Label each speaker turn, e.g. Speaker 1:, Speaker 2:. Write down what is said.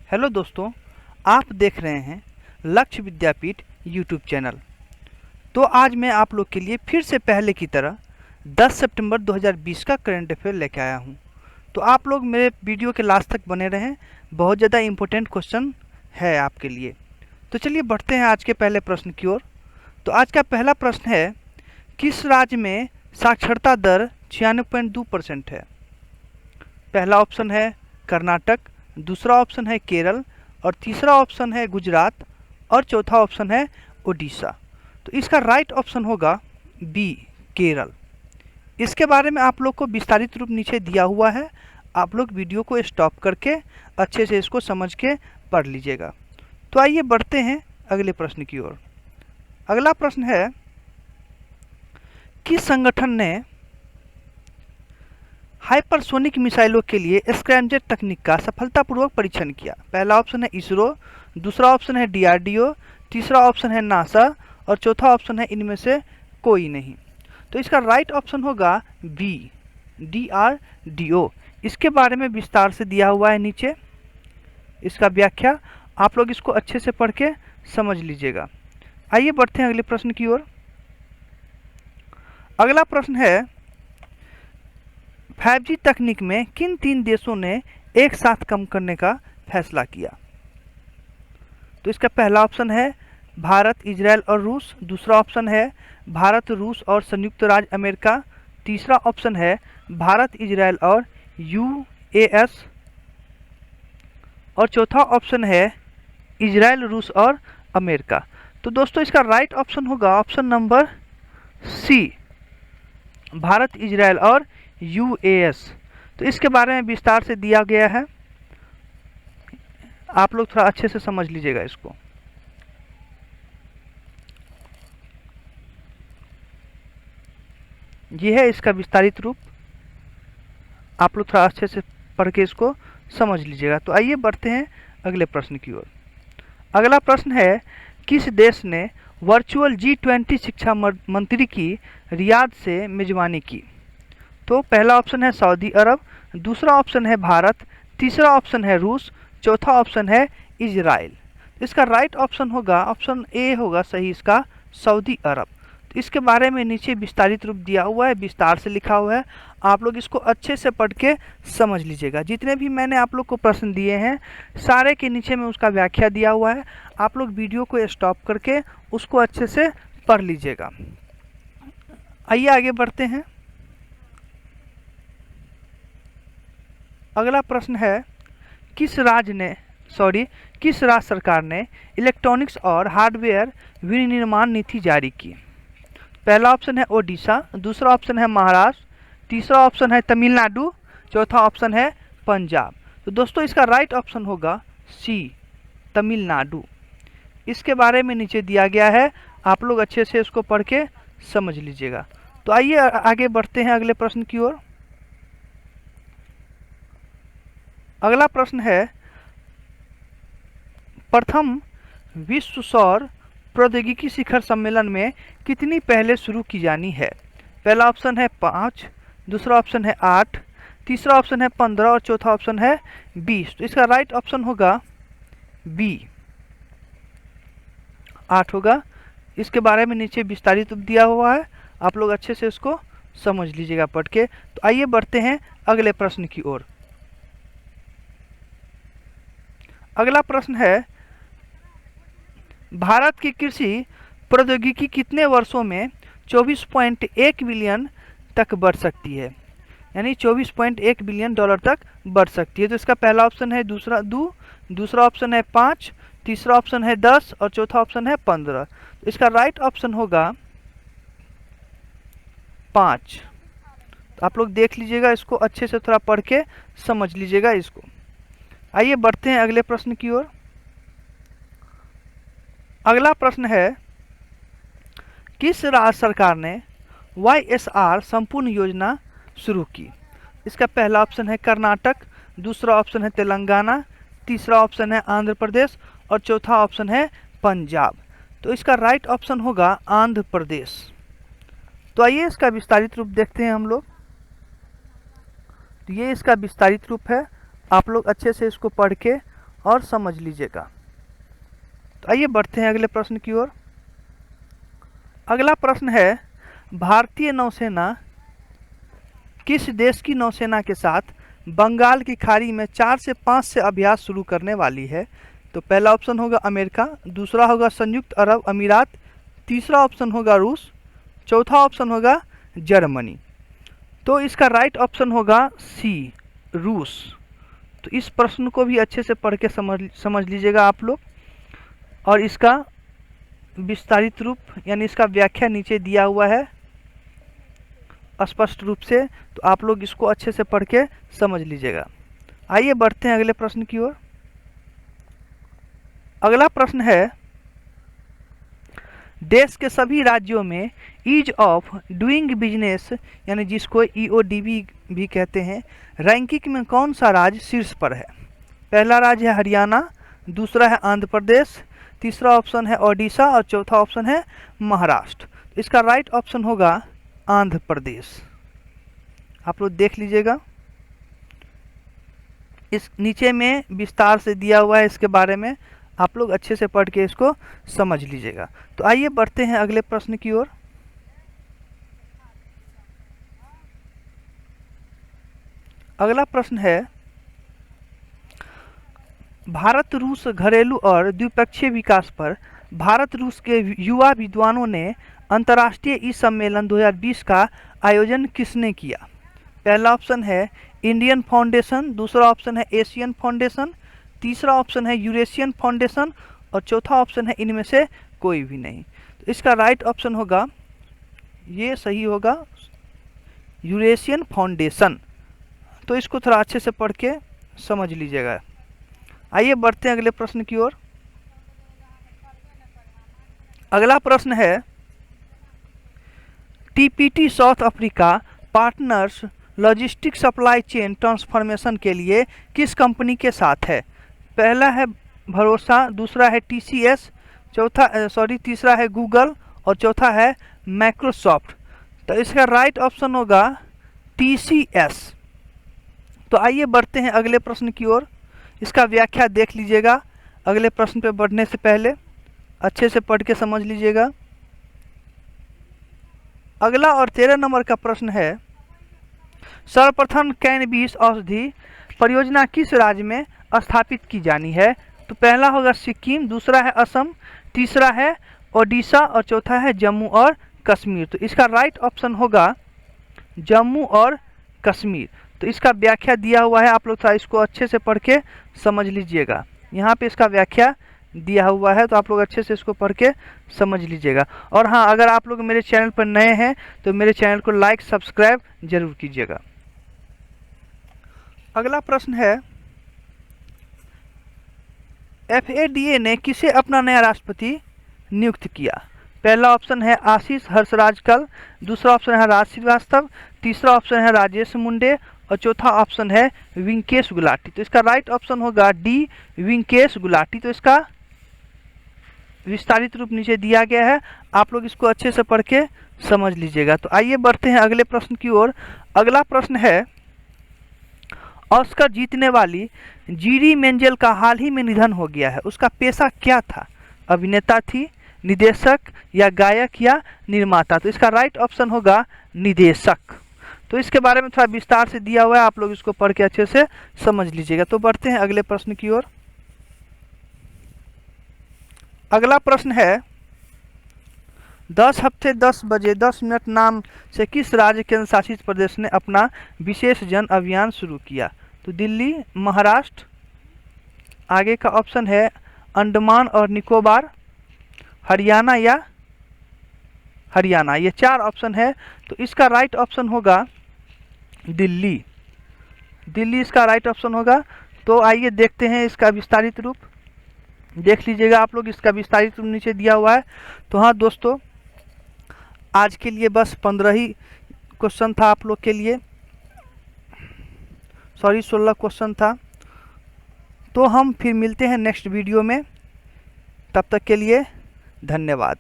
Speaker 1: Hello दोस्तों, आप देख रहे हैं लक्ष्य विद्यापीठ यूट्यूब चैनल। तो आज मैं आप लोग के लिए फिर से पहले की तरह 10 सितंबर 2020 का करंट अफेयर लेके आया हूं। तो आप लोग मेरे वीडियो के लास्ट तक बने रहें, बहुत ज़्यादा इम्पोर्टेंट क्वेश्चन है आपके लिए। तो चलिए बढ़ते हैं आज के पहले प्रश्न की ओर। तो आज का पहला प्रश्न है, किस राज्य में साक्षरता दर 96.2% है? पहला ऑप्शन है कर्नाटक, दूसरा ऑप्शन है केरल और तीसरा ऑप्शन है गुजरात और चौथा ऑप्शन है उड़ीसा। तो इसका राइट ऑप्शन होगा बी, केरल। इसके बारे में आप लोग को विस्तारित रूप नीचे दिया हुआ है, आप लोग वीडियो को स्टॉप करके अच्छे से इसको समझ के पढ़ लीजिएगा। तो आइए बढ़ते हैं अगले प्रश्न की ओर। अगला प्रश्न है, किस संगठन ने हाइपरसोनिक मिसाइलों के लिए स्क्रैमजेट तकनीक का सफलतापूर्वक परीक्षण किया? पहला ऑप्शन है इसरो, दूसरा ऑप्शन है डीआरडीओ, तीसरा ऑप्शन है नासा और चौथा ऑप्शन है इनमें से कोई नहीं। तो इसका राइट ऑप्शन होगा बी, डीआरडीओ। इसके बारे में विस्तार से दिया हुआ है नीचे, इसका व्याख्या आप लोग इसको अच्छे से पढ़ के समझ लीजिएगा। आइए बढ़ते हैं अगले प्रश्न की ओर। अगला प्रश्न है, 5G तकनीक में किन 3 देशों ने एक साथ काम करने का फैसला किया? तो इसका पहला ऑप्शन है भारत, इजराइल और रूस, दूसरा ऑप्शन है भारत, रूस और संयुक्त राज्य अमेरिका, तीसरा ऑप्शन है भारत, इजराइल और यूएस और चौथा ऑप्शन है इजराइल, रूस और अमेरिका। तो दोस्तों इसका राइट ऑप्शन होगा option number C, Bharat, Israel और यूएस। तो इसके बारे में विस्तार से दिया गया है, आप लोग थोड़ा अच्छे से समझ लीजिएगा इसको। ये है इसका विस्तारित रूप, आप लोग थोड़ा अच्छे से पढ़ के इसको समझ लीजिएगा। तो आइए बढ़ते हैं अगले प्रश्न की ओर। अगला प्रश्न है, किस देश ने वर्चुअल G20 शिक्षा मंत्री की रियाद से मेजबानी की? तो पहला ऑप्शन है सऊदी अरब, दूसरा ऑप्शन है भारत, तीसरा ऑप्शन है रूस, चौथा ऑप्शन है इजराइल। इसका राइट ऑप्शन होगा ऑप्शन ए होगा सही इसका, सऊदी अरब। तो इसके बारे में नीचे विस्तारित रूप दिया हुआ है, विस्तार से लिखा हुआ है, आप लोग इसको अच्छे से पढ़ के समझ लीजिएगा। जितने भी मैंने आप लोग को प्रश्न दिए हैं सारे के नीचे में उसका व्याख्या दिया हुआ है, आप लोग वीडियो को स्टॉप करके उसको अच्छे से पढ़ लीजिएगा। आइए आगे बढ़ते हैं। अगला प्रश्न है, किस राज्य सरकार ने इलेक्ट्रॉनिक्स और हार्डवेयर विनिर्माण नीति जारी की? पहला ऑप्शन है ओडिशा, दूसरा ऑप्शन है महाराष्ट्र, तीसरा ऑप्शन है तमिलनाडु, चौथा ऑप्शन है पंजाब। तो दोस्तों इसका राइट ऑप्शन होगा सी, तमिलनाडु। इसके बारे में नीचे दिया गया है, आप लोग अच्छे से इसको पढ़ के समझ लीजिएगा। तो आइए आगे बढ़ते हैं अगले प्रश्न की ओर। अगला प्रश्न है, प्रथम विश्व सौर प्रौद्योगिकी शिखर सम्मेलन में कितनी पहले शुरू की जानी है? पहला ऑप्शन है 5, दूसरा ऑप्शन है 8, तीसरा ऑप्शन है 15 और चौथा ऑप्शन है 20। तो इसका राइट ऑप्शन होगा बी, 8 होगा। इसके बारे में नीचे विस्तारित दिया हुआ है, आप लोग अच्छे से इसको समझ लीजिएगा पढ़ के। तो आइए बढ़ते हैं अगले प्रश्न की ओर। अगला प्रश्न है, भारत की कृषि प्रौद्योगिकी कितने वर्षों में 24.1 बिलियन तक बढ़ सकती है? यानी 24.1 बिलियन डॉलर तक बढ़ सकती है। तो इसका पहला ऑप्शन है दूसरा ऑप्शन है 5, तीसरा ऑप्शन है 10 और चौथा ऑप्शन है 15। तो इसका राइट ऑप्शन होगा 5। तो आप लोग देख लीजिएगा, इसको अच्छे से थोड़ा पढ़ के समझ लीजिएगा इसको। आइए बढ़ते हैं अगले प्रश्न की ओर। अगला प्रश्न है, किस राज्य सरकार ने YSR संपूर्ण योजना शुरू की? इसका पहला ऑप्शन है कर्नाटक, दूसरा ऑप्शन है तेलंगाना, तीसरा ऑप्शन है आंध्र प्रदेश और चौथा ऑप्शन है पंजाब। तो इसका राइट ऑप्शन होगा आंध्र प्रदेश। तो आइए इसका विस्तारित रूप देखते हैं हम लोग। तो ये इसका विस्तारित रूप है, आप लोग अच्छे से इसको पढ़ के और समझ लीजिएगा। तो आइए बढ़ते हैं अगले प्रश्न की ओर। अगला प्रश्न है, भारतीय नौसेना किस देश की नौसेना के साथ बंगाल की खाड़ी में 4 से 5 से अभ्यास शुरू करने वाली है? तो पहला ऑप्शन होगा अमेरिका, दूसरा होगा संयुक्त अरब अमीरात, तीसरा ऑप्शन होगा रूस, चौथा ऑप्शन होगा जर्मनी। तो इसका राइट ऑप्शन होगा सी, रूस। तो इस प्रश्न को भी अच्छे से पढ़ के समझ लीजिएगा आप लोग, और इसका विस्तारित रूप यानी इसका व्याख्या नीचे दिया हुआ है स्पष्ट रूप से, तो आप लोग इसको अच्छे से पढ़ के समझ लीजिएगा। आइए बढ़ते हैं अगले प्रश्न की ओर। अगला प्रश्न है, देश के सभी राज्यों में ईज ऑफ डूइंग बिजनेस यानी जिसको EODB भी कहते हैं, रैंकिंग में कौन सा राज्य शीर्ष पर है? पहला राज्य है हरियाणा, दूसरा है आंध्र प्रदेश, तीसरा ऑप्शन है ओडिशा और चौथा ऑप्शन है महाराष्ट्र। इसका राइट ऑप्शन होगा आंध्र प्रदेश। आप लोग देख लीजिएगा, इस नीचे में विस्तार से दिया हुआ है, इसके बारे में आप लोग अच्छे से पढ़ के इसको समझ लीजिएगा। तो आइए बढ़ते हैं अगले प्रश्न की ओर। अगला प्रश्न है, भारत रूस घरेलू और द्विपक्षीय विकास पर भारत रूस के युवा विद्वानों ने अंतर्राष्ट्रीय ई सम्मेलन 2020 का आयोजन किसने किया? पहला ऑप्शन है इंडियन फाउंडेशन, दूसरा ऑप्शन है एशियन फाउंडेशन, तीसरा ऑप्शन है यूरेशियन फाउंडेशन और चौथा ऑप्शन है इनमें से कोई भी नहीं। तो इसका राइट ऑप्शन होगा, ये सही होगा, यूरेशियन फाउंडेशन। तो इसको थोड़ा अच्छे से पढ़ के समझ लीजिएगा। आइए बढ़ते हैं अगले प्रश्न की ओर। अगला प्रश्न है, TPT south Africa partners logistic supply chain transformation के लिए किस कंपनी के साथ है? पहला है भरोसा, दूसरा है TCS, तीसरा है गूगल और चौथा है माइक्रोसॉफ्ट। तो इसका राइट ऑप्शन होगा TCS। तो आइए बढ़ते हैं अगले प्रश्न की ओर। इसका व्याख्या देख लीजिएगा, अगले प्रश्न पे बढ़ने से पहले अच्छे से पढ़ के समझ लीजिएगा। अगला और 13 नंबर का प्रश्न है, सर्वप्रथम कैनबिस औषधि परियोजना किस राज्य में स्थापित की जानी है? तो पहला होगा सिक्किम, दूसरा है असम, तीसरा है ओडिशा और चौथा है जम्मू और कश्मीर। तो इसका राइट ऑप्शन होगा जम्मू और कश्मीर। तो इसका व्याख्या दिया हुआ है, आप लोग थोड़ा इसको अच्छे से पढ़ के समझ लीजिएगा। यहाँ पे इसका व्याख्या दिया हुआ है, तो आप लोग अच्छे से इसको पढ़ के समझ लीजिएगा। और हाँ, अगर आप लोग मेरे चैनल पर नए हैं तो मेरे चैनल को लाइक सब्सक्राइब जरूर कीजिएगा। अगला प्रश्न है, FADA ने किसे अपना नया राष्ट्रपति नियुक्त किया? पहला ऑप्शन है आशीष हर्षराजकल, दूसरा ऑप्शन है राज श्रीवास्तव, तीसरा ऑप्शन है राजेश मुंडे और चौथा ऑप्शन है विंकेश गुलाटी। तो इसका राइट ऑप्शन होगा डी, विंकेश गुलाटी। तो इसका विस्तारित रूप नीचे दिया गया है, आप लोग इसको अच्छे से पढ़ के समझ लीजिएगा। तो आइए बढ़ते हैं अगले प्रश्न की ओर। अगला प्रश्न है, ऑस्कर जीतने वाली जीडी मेंजेल का हाल ही में निधन हो गया है, उसका पेशा क्या था? अभिनेता थी, निदेशक या गायक या निर्माता? तो इसका राइट ऑप्शन होगा निदेशक। तो इसके बारे में थोड़ा विस्तार से दिया हुआ है, आप लोग इसको पढ़ के अच्छे से समझ लीजिएगा। तो बढ़ते हैं अगले प्रश्न की ओर। अगला प्रश्न है, 10 हफ्ते 10 बजे 10 मिनट नाम से किस राज्य केंद्र शासित प्रदेश ने अपना विशेष जन अभियान शुरू किया? तो दिल्ली, महाराष्ट्र, आगे का ऑप्शन है अंडमान और निकोबार, हरियाणा या हरियाणा। ये 4 ऑप्शन है, तो इसका राइट ऑप्शन होगा दिल्ली। दिल्ली इसका राइट ऑप्शन होगा। तो आइए देखते हैं इसका विस्तारित रूप, देख लीजिएगा आप लोग, इसका विस्तारित रूप नीचे दिया हुआ है। तो हाँ दोस्तों, आज के लिए बस 15 ही क्वेश्चन था आप लोग के लिए, 16 क्वेश्चन था। तो हम फिर मिलते हैं नेक्स्ट वीडियो में, तब तक के लिए धन्यवाद।